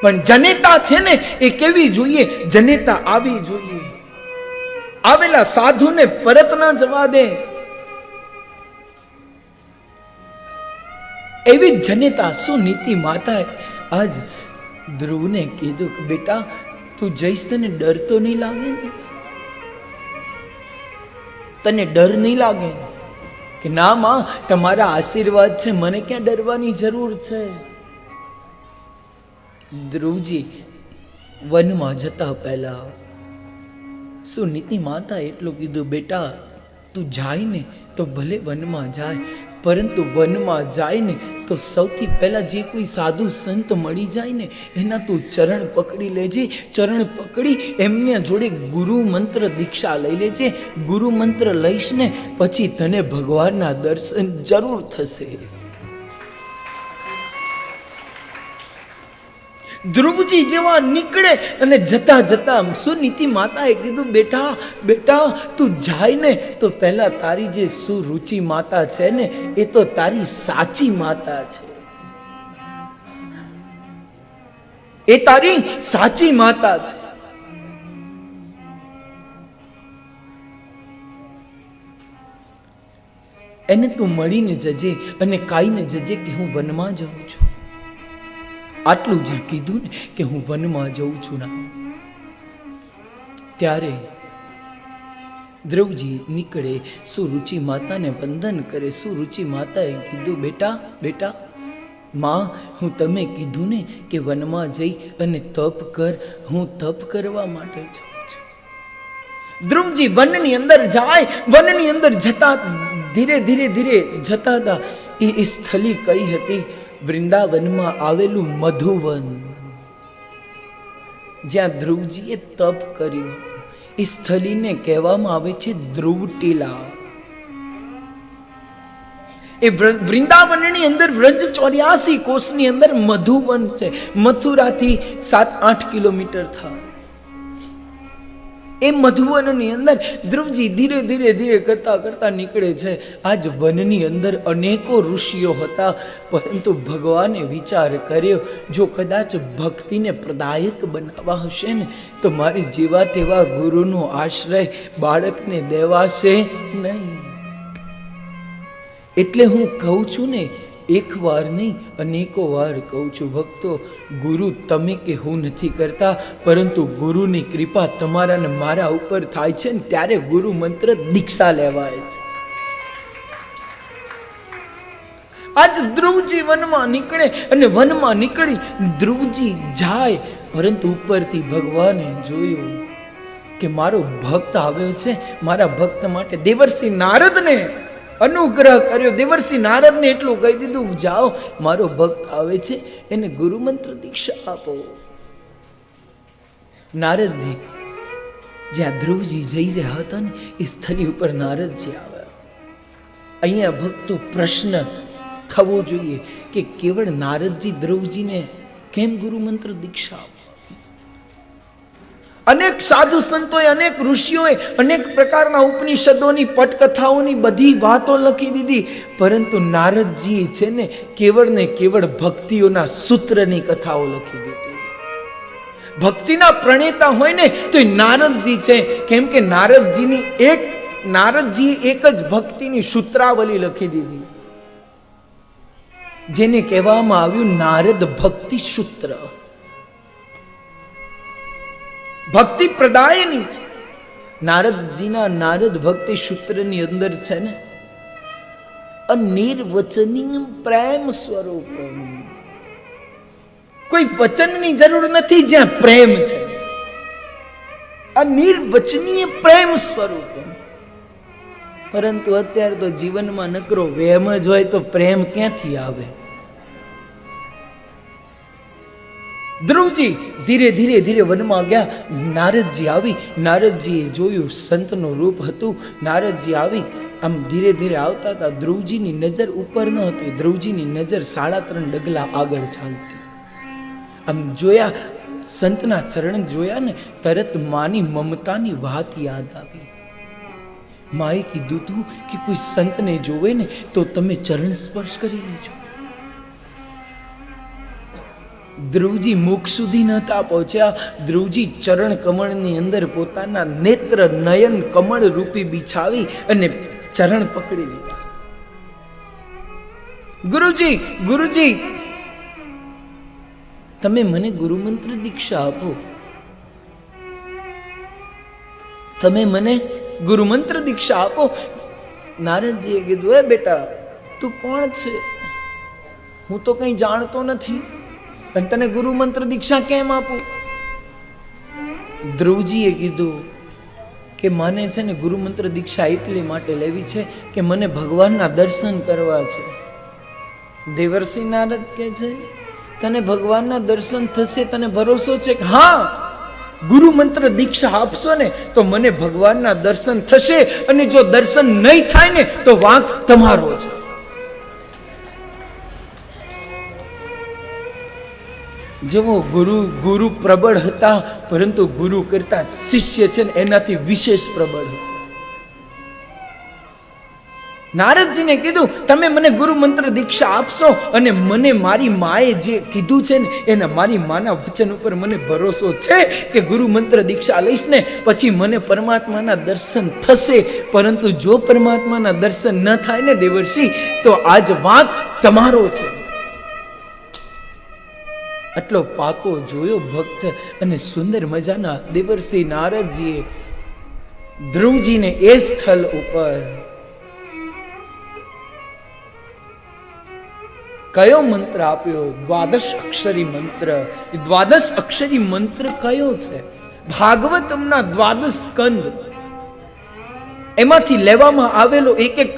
પણ જનેતા છે ને એ કેવી જોઈએ? જનેતા આવી જોઈએ. આવેલા સાધુને પરત ના જવા દે, એવી જનેતા સુનીતિ માતાએ આજ ધ્રુવને કીધું કે બેટા તું જઈશ, તને ડર તો નહીં લાગે ને? તને ડર નહીં લાગે કે ના માં તમારા આશીર્વાદ છે, મને ક્યાં ડરવાની જરૂર છે? ધ્રુવજી વનમાં જતા પહેલા સુનીતિ માતા એટલું કીધું, બેટા તું જાય ને તો ભલે વનમાં જાય, પરંતુ વનમાં જાય ને તો સૌથી પહેલા જે કોઈ સાધુ સંત મળી જાય ને એના તું ચરણ પકડી લેજે. ચરણ પકડી એમને જોડે ગુરુ મંત્ર દીક્ષા લઈ લેજે. ગુરુ મંત્ર લઈશ ને પછી તને ભગવાનના દર્શન જરૂર થશે. ધ્રુવજી જેવા નીકળે અને જતા જતા સુનીતિ માતાએ કીધું, બેટા બેટા તું જાય ને તો પહેલા તારી જે સુરુચિ માતા છે ને એ તો તારી સાચી માતા છે, એ તારી સાચી માતા છે. એને તું મળીને જજે અને કાઈને જજે કે હું વનમાં જાઉં છું. આટલું જે કીધું ને કે હું વનમાં જઉં છું ના, ત્યારે ધ્રુવજી નીકળે, સુરુચિ માતાને વંદન કરે. સુરુચિ માતાએ કીધું, બેટા બેટા માં હું તમે કીધું ને કે વનમાં જઈ અને તપ કર, હું તપ કરવા માટે જાઉં છું. ધ્રુવજી વનની અંદર જાય. વનની અંદર જતા ધીરે ધીરે ધીરે જતા હતા. એ સ્થળી કઈ હતી? વૃંદાવનમાં આવેલું મધુવન, જ્યાં ધ્રુવજીએ તપ કર્યું. એ સ્થળીને કહેવામાં આવે છે ધ્રુવટીલા. એ વૃંદાવનની અંદર વ્રજ 84 કોષની અંદર મધુવન છે. મથુરાથી 7-8 કિલોમીટર થાય. એ મધુવનની અંદર ધ્રુવજી ધીરે ધીરે ધીરે કરતા કરતા નીકળે છે. આજ વનની અંદર અનેકો ઋષિઓ હતા, પરંતુ ભગવાને વિચાર કર્યો જો કદાચ ભક્તિને પ્રદાયક બનાવવા હશે ને તો મારી જેવા તેવા ગુરુનો આશ્રય બાળકને દેવાશે નહીં. એટલે હું કહું છું ને, એક વાર નહીં અનેકો વાર કહું છું, ભક્તો ગુરુ તમે કે હું નથી કરતા, પરંતુ ગુરુની કૃપા તમારા ને મારા ઉપર થાય છે ને ત્યારે ગુરુ મંત્ર દીક્ષા લેવાય છે. આજ ધ્રુવજી વનમાં નીકળે અને વનમાં નીકળી ધ્રુવજી જાય, પરંતુ ઉપરથી ભગવાને જોયું કે મારો ભક્ત આવ્યો છે. મારા ભક્ત માટે દેવર્ષિ નારદને અનુગ્રહ કર્યો. દેવર્ષિ નારદને એટલું કહી દીધું, જાઓ મારો ભક્ત આવે છે એને ગુરુ મંત્ર દીક્ષા આપો. નારદજી જ્યાં ધ્રુવજી જઈ રહ્યા હતા ને એ સ્થળી ઉપર નારદજી આવ્યા. અહીંયા ભક્તો પ્રશ્ન થવો જોઈએ કે કેવળ નારદજી ધ્રુવજીને કેમ ગુરુ મંત્ર દીક્ષા આપો? અનેક સાધુ સંતોએ, અનેક ઋષિઓએ અનેક પ્રકારના ઉપનિષદોની પટકથાઓની બધી વાતો લખી દીધી, પરંતુ નારદજીએ છે ને કેવળ ભક્તિઓના સૂત્રની કથાઓ લખી દીધી. ભક્તિના પ્રણેતા હોય ને તો એ નારદજી છે. કેમ કે નારદજીએ એક જ ભક્તિની સૂત્રાવલી લખી દીધી, જેને કહેવામાં આવ્યું નારદ ભક્તિ સૂત્ર. ભક્તિ પ્રદાયની છે. નારદજીના નારદ ભક્તિ સૂત્રની અંદર છે ને અનિર્વચનીય પ્રેમ સ્વરૂપ. કોઈ વચનની જરૂર નથી જ્યાં પ્રેમ છે. અનિર્વચનીય પ્રેમ સ્વરૂપ. પરંતુ અત્યારે તો જીવનમાં નકરો વહેમ જ હોય તો પ્રેમ ક્યાંથી આવે? ધ્રુવજી ધીરે ધીરે ધીરે વનમાં ગયા. નારદજી આવી. નારદજીએ જોયું સંતનું રૂપ હતું. નારદજી આવી આમ ધીરે ધીરે આવતા હતા. ધ્રુવજીની નજર ઉપર ન હતી, ધ્રુવજીની નજર 3.5 ડગલા આગળ ચાલતી. આમ જોયા, સંતના ચરણ જોયા ને તરત માની મમતાની વાત યાદ આવી. માએ કીધું તું કે કોઈ સંતને જોવે ને તો તમે ચરણ સ્પર્શ કરી લેજો. ધ્રુવજી મુખ સુધી નહોતા પહોંચ્યા. ધ્રુવજી ચરણ કમળની અંદર પોતાના નેત્ર નયન કમળ રૂપી બિછાવી અને ચરણ પકડી લીધા. ગુરુજી, ગુરુજી, તમે મને ગુરુમંત્ર દીક્ષા આપો. તમે મને ગુરુમંત્ર દીક્ષા આપો. નારદજીએ કીધું, એ બેટા, તું કોણ છે? હું તો કંઈ જાણતો નથી, અને તને ગુરુમંત્ર દીક્ષા કેમ આપું? ધ્રુવજીએ કીધું કે મને છે ને ગુરુમંત્ર દીક્ષા એટલી માટે લેવી છે કે મને ભગવાનના દર્શન કરવા છે. દેવર્ષિ નારદ કહે છે, તને ભગવાનના દર્શન થશે? તને ભરોસો છે કે હા, ગુરુ મંત્ર દીક્ષા આપશો ને તો મને ભગવાનના દર્શન થશે, અને જો દર્શન નહીં થાય ને તો વાંક તમારો છે. જેવો ગુરુ પ્રબળ હતા, પરંતુ ગુરુ કરતા શિષ્ય છે ને એનાથી વિશેષ પ્રબળ હતા. નારદજીને કીધું, તમે મને ગુરુ મંત્ર દીક્ષા આપશો, અને મને મારી માએ જે કીધું છે ને એના મારી માના વચન ઉપર મને ભરોસો છે કે ગુરુ મંત્ર દીક્ષા લઈશ ને પછી મને પરમાત્માના દર્શન થશે. પરંતુ જો પરમાત્માના દર્શન ન થાય ને દેવર્ષિ, તો આજ વાંક તમારો છે. આટલો પાકો જોયો ભક્ત, અને સુંદર મજાના દેવર્ષિ નારદજીએ ધ્રુવજીને એ સ્થળ ઉપર કયો મંત્ર આપ્યો? દ્વાદશ અક્ષરી મંત્ર. દ્વાદશ અક્ષરી મંત્ર કયો છે? ભાગવતમના દ્વાદશ સ્કંદ, એમાંથી લેવામાં આવેલો એક એક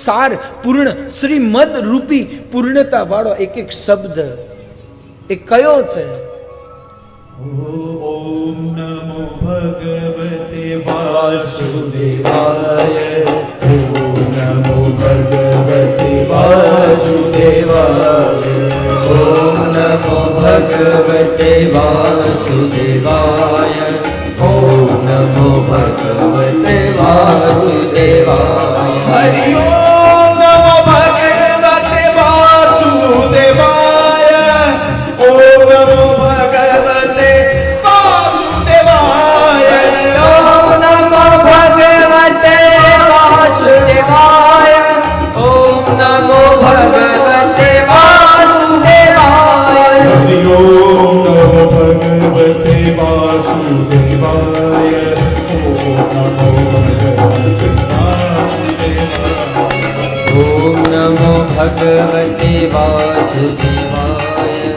સાર પૂર્ણ શ્રીમદ રૂપી પૂર્ણતા વાળો એક એક શબ્દ એ કયો છે? ઓમ નમો ભગવતે વાસુદેવાય. ઓમ નમો ભગવતે વાસુદેવાય. ઓમ નમો ભગવતે વાસુદેવાય. ઓમ નમો ભગવતે વાસુદેવાય. હરિ ઓમ નમો ભગવતે વાસુદેવાય. ઓમ નમો ભગવતે વાસુદેવાય. ઓમ નમો ભગવતે વાસુદેવાય. ઓમ નમો ભગવતે વાસુદેવાય.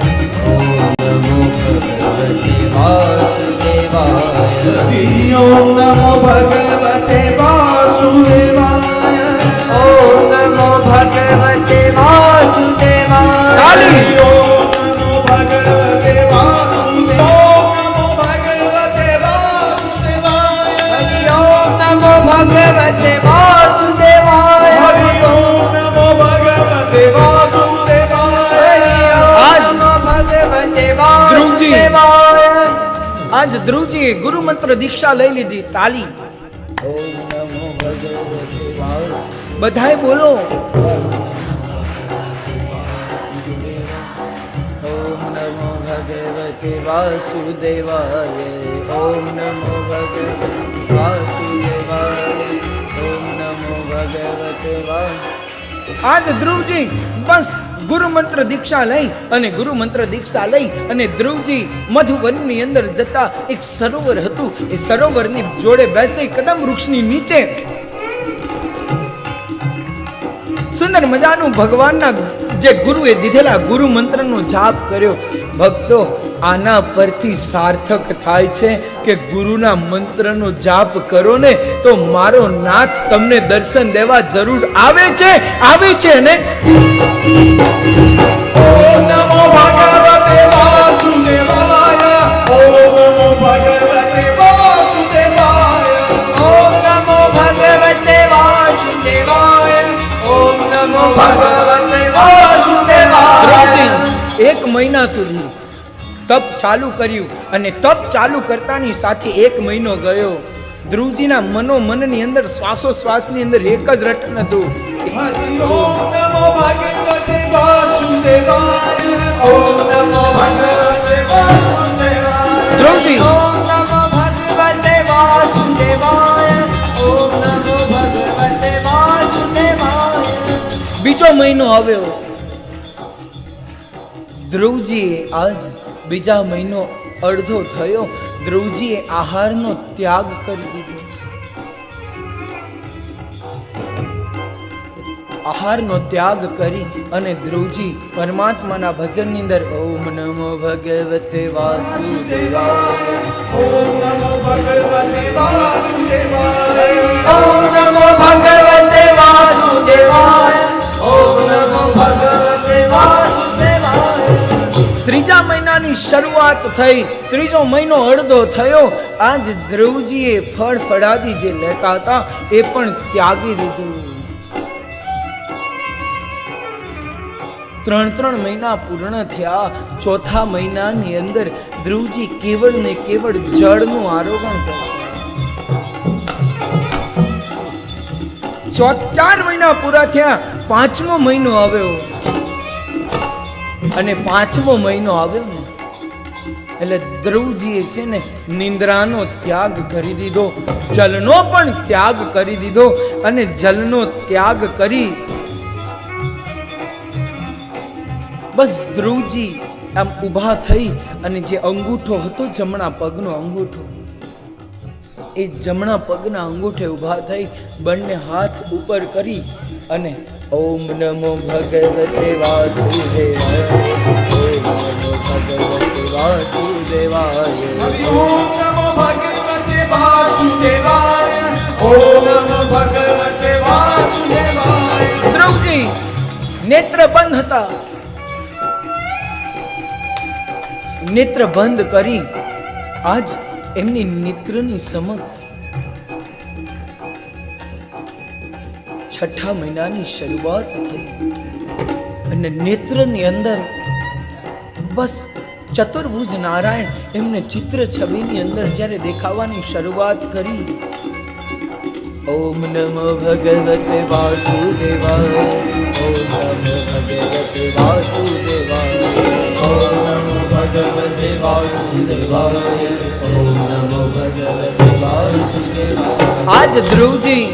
હરિ ઓમ નમો ભગવતે વાસુદેવાય. ઓમ નમો ભગવતે વાસુદેવાય. ઓમ નમો ભગવતે વાસુદેવાય. ઓમ નમો ભગવતે વાસુદેવાય. ઓમ નમો ભગવતે વાસુદેવાય. ઓમ નમો ભગવતે વાસુદેવાય. ઓમ નમો ભગવતે વાસુદેવાય. ઓમ નમો ભગવતે વાસુદેવાય. આજ ધ્રુવજીએ ગુરુ મંત્ર દીક્ષા લઈ લીધી. તાલી. બધાય બોલો. ઓમ નમો ભગવતે વાસુદેવાય. ઓમ નમો ભગવતે વાસુદેવાય. ઓમ નમો ભગવતે વાસુદેવાય. આજ ધ્રુવજી બસ ગુરુ મંત્ર દીક્ષા લઈ અને ધ્રુવજી મધુવનની અંદર જતા એક સરોવર હતું. એ સરોવરની જોડે બેસી કદમ વૃક્ષની નીચે સુંદર મજાનું ભગવાનના જે ગુરુએ દીધેલા ગુરુ મંત્રનો જાપ કર્યો. ભક્તો, આના પરથી સાર્થક થાય છે કે ગુરુના મંત્રનો જાપ કરો ને તો મારો નાથ તમને દર્શન દેવા જરૂર આવે છે ને. ઓમ નમો ભગવતે વાસુદેવાય. ઓમ નમો ભગવતે વાસુદેવાય. ઓમ નમો ભગવતે વાસુદેવાય. ઓમ નમો ભગવતે વાસુદેવાય. એક મહિના સુધી તપ ચાલુ કર્યું, અને તપ ચાલુ કરતાની સાથે એક મહિનો ગયો. ધ્રુવજીના મનોમનની અંદર શ્વાસોશ્વાસની અંદર એક જ રટન હતું. ઓમ નમો ભગવતે વાસુદેવાય. ઓમ નમો ભગવતે ધ્રુવજી ઓમ નમો ભગવતે વાસુદેવાય. ઓમ નમો ભગવતે વાસુદેવાય. બીજો મહિનો આવ્યો. ધ્રુવજીએ આજ બીજા મહિનો અડધો થયો. ધ્રુવજીએ આહારનો ત્યાગ કરી દીધો. આહારનો ત્યાગ કરી અને ધ્રુવજી પરમાત્માના ભજનની અંદર ઓમ નમો ભગવતે વાસુદેવાય. ઓમ નમો ભગવતે વાસુદેવાય. ઓમ નમો ભગવતે વાસુદેવાય. ઓમ નમો ભગવતે વાસુદેવાય. ત્રીજા મહિનાની શરૂઆત થઈ. ત્રીજો મહિનો અડધો થયો. આજ ધ્રુવજીએ ફળ ફળાદી જે લેતા હતા એ પણ ત્યાગી દીધું. 3 મહિના પૂર્ણ થયા. ચોથા મહિનાની અંદર ધ્રુવજી કેવળ ને કેવળ જળનું આરોહણ કર્યું. 4 મહિના પૂરા થયા. 5મો મહિનો આવ્યો અને 5મો મહિનો આવ્યો ને એટલે ધ્રુવજીએ છે ને નિંદ્રાનો ત્યાગ કરી દીધો. જલનો પણ ત્યાગ કરી દીધો અને જલનો ત્યાગ કરી બસ ધ્રુવજી આમ ઊભા થઈ અને જે અંગૂઠો હતો જમણા પગનો અંગૂઠો, એ જમણા પગના અંગૂઠે ઊભા થઈ બંને હાથ ઉપર કરી અને ઓમ નમો ભગવતે વાસુદેવાય. ઓમ નમો ભગવતે વાસુદેવાય. ઓમ નમો ભગવતે વાસુદેવાય. ઓમ નમો ભગવતે વાસુદેવાય. ધ્રુવજી નેત્ર બંધ હતા. નેત્ર બંધ કરી આજ એમની નેત્રની સમક્ષ 6ઠા મહિનાની શરૂઆત થઈ અને નેત્રની અંદર બસ ચતુર્ભુજ નારાયણ એમને ચિત્ર છબીની અંદર જ્યારે દેખાવાની શરૂઆત કરી. ઓમ નમો ભગવતે વાસુદેવાય. ઓમ નમો ભગવતે વાસુદેવાય. ઓમ નમો ભગવતે વાસુદેવાય. ઓમ નમો ભગવતે વાસુદેવાય. આજ ધ્રુવજી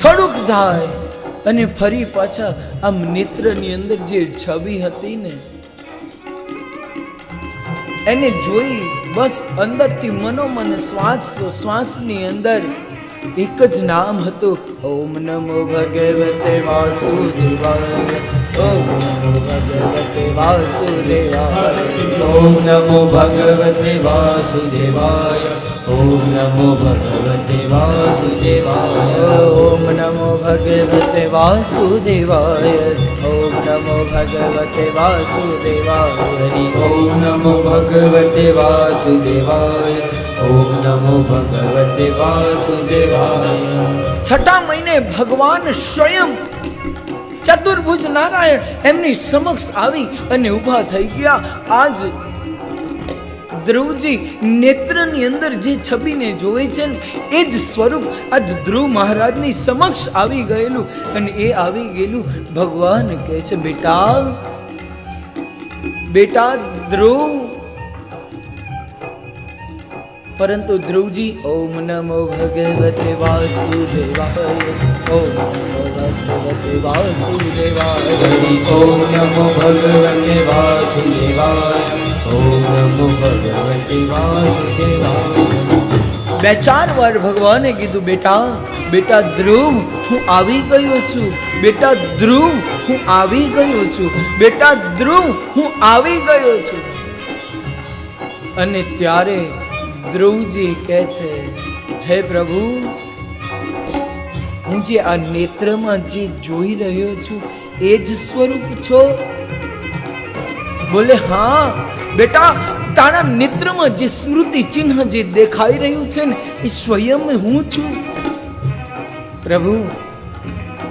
થોડુંક જાય અને ફરી પાછા આમ નેત્રની અંદર જે છબી હતી ને એને જોઈ. બસ અંદરથી મનોમન શ્વાસની અંદર એક જ નામ હતું ઓમ નમો ભગવતે વાસુદેવાય. ઓમ નમો ભગવતે વાસુદેવાય. ઓમ નમો ભગવતે વાસુદેવાય. ઓમ નમો ભગવતે વાસુદેવાય. ઓમ નમો ભગવતે વાસુદેવાય. ઓમ નમો ભગવતે વાસુદેવાય. ઓમ નમો ભગવતે વાસુદેવાય. ઓમ નમો ભગવતે વાસુદેવાય. 6ઠા મહિને ભગવાન સ્વયં ચતુર્ભુજ નારાયણ એમની સમક્ષ આવી અને ઊભા થઈ ગયા. આજ ધ્રુવજી નેત્રની અંદર જે છબીને જોવે છે ને એ જ સ્વરૂપ આજ ધ્રુવ મહારાજની સમક્ષ આવી ગયેલું અને એ આવી ગયેલું ભગવાન કહે છે બેટા બેટા ધ્રુવ. પરંતુ ધ્રુવજી ઓમ નમો ભગવતે વાસુદેવાય. ઓમ નમો ભગવતે વાસુદેવાય. ઓમ નમો ભગવતે વાસુદેવાય. ઓમ નમો ભગવતે વાસુદેવાય. 2-4 વાર ભગવાને કીધું બેટા બેટા ધ્રુવ હું આવી ગયો છું. બેટા ધ્રુવ હું આવી ગયો છું. બેટા ધ્રુવ હું આવી ગયો છું. અને ત્યારે ધ્રુવજી કહે છે હે પ્રભુ હું જે આ નેત્રમાં જે જોઈ રહ્યો છું એ જ સ્વરૂપ છો? બોલે હા બેટા તારા નેત્રમાં જે સ્મૃતિ ચિહ્ન જે દેખાઈ રહ્યું છે ને એ સ્વયં હું છું. પ્રભુ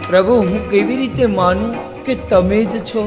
પ્રભુ હું કેવી રીતે માનું કે તમે જ છો?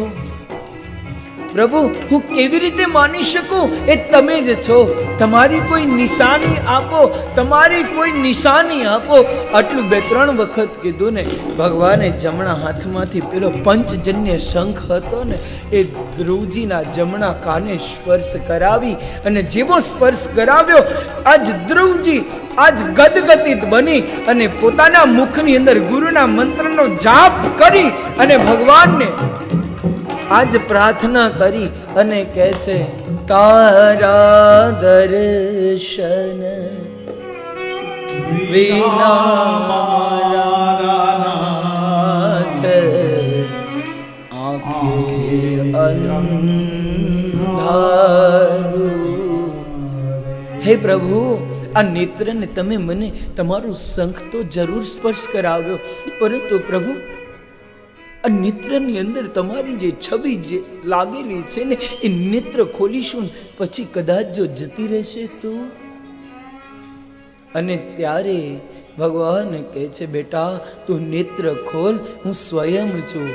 પ્રભુ હું કેવી રીતે માની શકું? એ તમે જ છો. તમારી કોઈ નિશાની આપો, તમારી કોઈ નિશાની આપો. આટલું 2-3 વખત કીધું ને. ભગવાને જમણા હાથમાંથી પેલો પંચજન્ય શંખ હતો ને, એ ધ્રુવજીના જમણા કાને સ્પર્શ કરાવી, અને જેવો સ્પર્શ કરાવ્યો, આજ ધ્રુવજી આજ ગદગદિત બની અને પોતાના મુખની અંદર ગુરુના મંત્રનો જાપ કરી અને ભગવાનને આજ પ્રાર્થના કરી અને કહે છે, તારા દર્શન વિના નાથ આંખે અંધારું. હે પ્રભુ, આ નેત્રને તમે મને તમારું શંખ તો જરૂર સ્પર્શ કરાવ્યો, પરંતુ પ્રભુ આ નેત્રની અંદર તમારી જે છબી જે લાગેલી છે ને, એ નેત્ર ખોલીશું પછી કદાચ જો જતી રહેશે તો. અને ત્યારે ભગવાન કહે છે, બેટા તું નેત્ર ખોલ, હું સ્વયં છું.